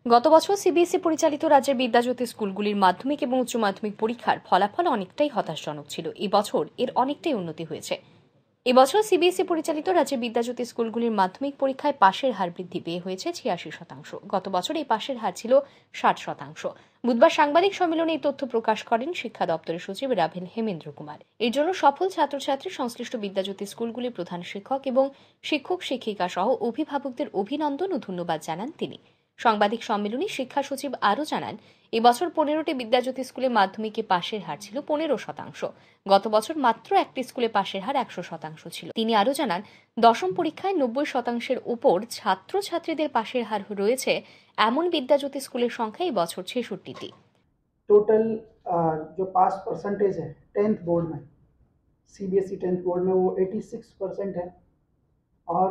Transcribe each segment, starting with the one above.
গত বছর সিবিএসই পরিচালিত রাজ্যের বিদ্যাজ্যোতি স্কুলগুলির মাধ্যমিক এবং উচ্চ মাধ্যমিক পরীক্ষার ফলাফল অনেকটাই হতাশজনক ছিল। এবছর এর অনেকটাই উন্নতি হয়েছে। এবছর সিবিএসই পরিচালিত রাজ্যের বিদ্যাজ্যোতি স্কুলগুলির মাধ্যমিক পরীক্ষায় পাশের হার বৃদ্ধি পেয়ে হয়েছে ৮৬%। গত বছর এই পাশের হার ছিল ৬০%। বুধবার সাংবাদিক সম্মেলনে এই তথ্য প্রকাশ করেন শিক্ষা দপ্তরের সচিব রাভেল হেমেন্দ্র কুমার। এর জন্য সফল ছাত্রছাত্রী, সংশ্লিষ্ট বিদ্যাজ্যোতি স্কুলগুলির প্রধান শিক্ষক এবং শিক্ষক শিক্ষিকা সহ অভিভাবকদের অভিনন্দন ও ধন্যবাদ জানান তিনি। সাংবাদিক সম্মেলনে শিক্ষা সচিব আরও জানান, এবছর ১৫টি বিদ্যাজ্যোতি স্কুলে মাধ্যমিকে পাশের হার ছিল ১৫%। গত বছর মাত্র একটি স্কুলে পাশের হার ১০০% ছিল। তিনি আরও জানান, দশম পরীক্ষায় ৯০%-এর উপর ছাত্রছাত্রীদের পাশের হার রয়েছে এমন বিদ্যাজ্যোতি স্কুলের সংখ্যা এই বছর ৬৬টি। टोटल जो पास परसेंटेज है 10th बोर्ड में, सीबीएसई 10th बोर्ड में, वो 86% है। और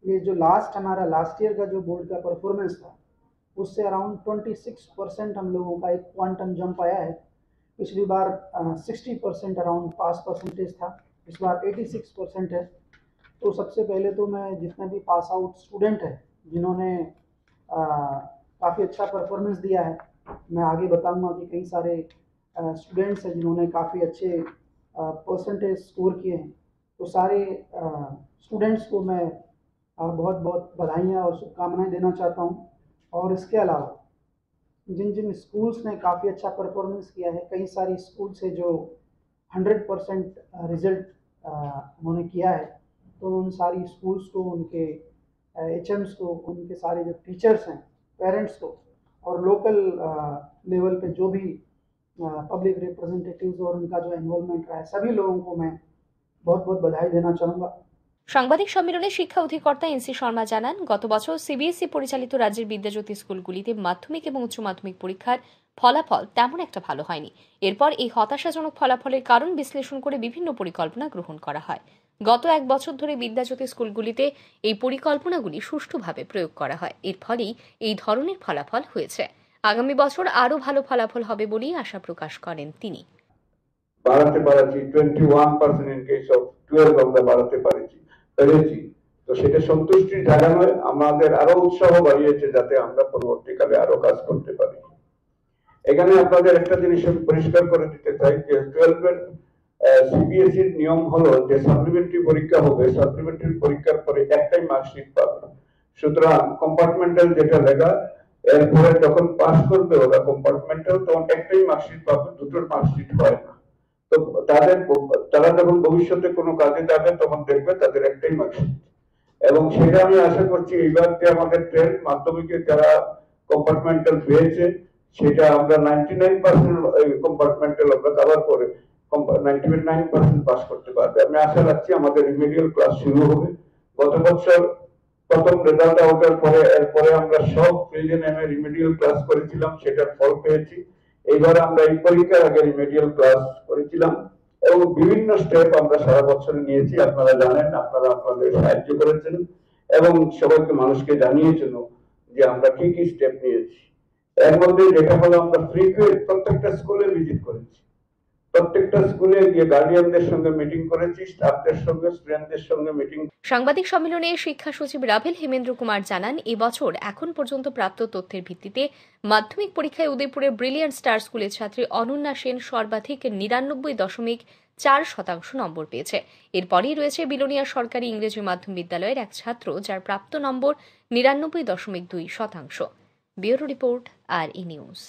ये जो लास्ट ईयर का जो बोर्ड का परफॉर्मेंस था, उससे अराउंड 26% हम लोगों का एक क्वांटम जंप आया है। पिछली बार 60% अराउंड पास परसेंटेज था, इस बार 86% है। तो सबसे पहले तो मैं जितने भी पास आउट स्टूडेंट हैं जिन्होंने काफ़ी अच्छा परफॉर्मेंस दिया है, मैं आगे बताऊंगा कि कई सारे स्टूडेंट्स हैं जिन्होंने काफ़ी अच्छे परसेंटेज स्कोर किए हैं। तो सारे स्टूडेंट्स को मैं बहुत बहुत बधाइयाँ और शुभकामनाएं देना चाहता हूं। और इसके अलावा जिन जिन स्कूल्स ने काफ़ी अच्छा परफॉर्मेंस किया है, कई सारी स्कूल्स है जो 100% रिजल्ट उन्होंने किया है, तो उन सारी स्कूल्स को, उनके एचएम्स को, उनके सारे जो टीचर्स हैं, पेरेंट्स को, और लोकल लेवल पे जो भी पब्लिक रिप्रेजेंटेटिव्स और उनका जो इन्वॉल्वमेंट रहा है, सभी लोगों को मैं बहुत बहुत बधाई देना चाहूँगा। সাংবাদিক সম্মেলনে শিক্ষা অধিকর্তা এনসি শর্মা জানান, গত বছর সিবিএসই পরিচালিত রাজ্যের বিদ্যাজ্যোতি স্কুলগুলিতে মাধ্যমিক এবং উচ্চ মাধ্যমিক পরীক্ষার ফলাফল তেমন একটা ভালো হয়নি। এরপর এই হতাশাজনক ফলাফলের কারণ বিশ্লেষণ করে বিভিন্ন পরিকল্পনা গ্রহণ করা হয়। গত এক বছর ধরে বিদ্যাজ্যোতি স্কুলগুলিতে এই পরিকল্পনাগুলি সুষ্ঠুভাবে প্রয়োগ করা হয়। এর ফলেই এই ধরনের ফলাফল হয়েছে। আগামী বছর আরও ভালো ফলাফল হবে বলেই আশা প্রকাশ করেন তিনি। বাড়াতে পারছি 21% ইন কেস অফ 12 আমরা বাড়াতে পেরেছি। তো সেটা সন্তুষ্টির জায়গা নয়, আমাদের আরো উৎসাহ বাড়িয়েছে যাতে আমরা পরবর্তীকালে আরো কাজ করতে পারি। এখানে আপনাদের একটা জিনিস আমি পরিষ্কার করে দিতে চাই যে 12 এর সিবিএসই এর নিয়ম হলো যে সাপ্লিমেন্টারি পরীক্ষা হবে, সাপ্লিমেন্টারি পরীক্ষার পরে একটাই মার্কশিট পাবে। সুতরাং কম্পার্টমেন্টাল যেটা লেখা, এরপরে যখন পাস করবে ওরা কম্পার্টমেন্টাল, তখন একটাই মার্কশিট পাবে, দুটোর মার্কশিট হয় না। তো তারা যখন ভবিষ্যতে কোনো কাজে যাবে তখন দেখবে তাদের একটাই মার্কশিট। এবং সেটা আমি আশা করছি এইবার যে আমাদের ট্রেন্ড, মাধ্যমিকে যারা কম্পার্টমেন্টাল পেয়েছে সেটা আমরা 99% কম্পার্টমেন্টাল আমরা কভার করে 99% পাস করতে পারবে। আমি আশা রাখছি আমাদের রিমেডিয়াল ক্লাস শুরু হবে। গত বছর প্রথম রেজাল্ট আউটের পরে এরপরে আমরা সব ফিল্ডে নেমে রিমেডিয়াল ক্লাস করেছিলাম, সেটার ফল পেয়েছি। এইবার আমরা এই পরীক্ষার আগে রিমেডিয়াল ক্লাস করেছিলাম এবং বিভিন্ন স্টেপ আমরা সারা বছর নিয়েছি। আপনারা জানেন, আপনারা আপনাদের সাহায্য করেছেন এবং সবাইকে মানুষকে জানিয়েছেন যে আমরা কি কি স্টেপ নিয়েছি। এর মধ্যে যেটা হলো আমরা ফ্রিকুয়েন্ট প্রত্যেকটা স্কুলে ভিজিট করেছি, প্রত্যেকটা স্কুলে গিয়ে গার্ডিয়ানদের সঙ্গে মিটিং করেছি, স্টাফদের সঙ্গে, স্টুডেন্টদের সঙ্গে মিটিং। সাংবাদিক সম্মেলনে শিক্ষা সচিব রাভেল হেমেন্দ্র কুমার জানান, এবছর এখন পর্যন্ত প্রাপ্ত তথ্যের ভিত্তিতে মাধ্যমিক পরীক্ষায় উদয়পুরের ব্রিলিয়ান্ট স্টার স্কুলের ছাত্রী অনন্যা সেন সর্বাধিক ৯৯.৪% নম্বর পেয়েছে। এরপরই রয়েছে বিলোনিয়া সরকারি ইংরেজি মাধ্যম বিদ্যালয়ের এক ছাত্র, যার প্রাপ্ত নম্বর ৯৯.২%। ব্যুরো রিপোর্ট, আর ই নিউজ।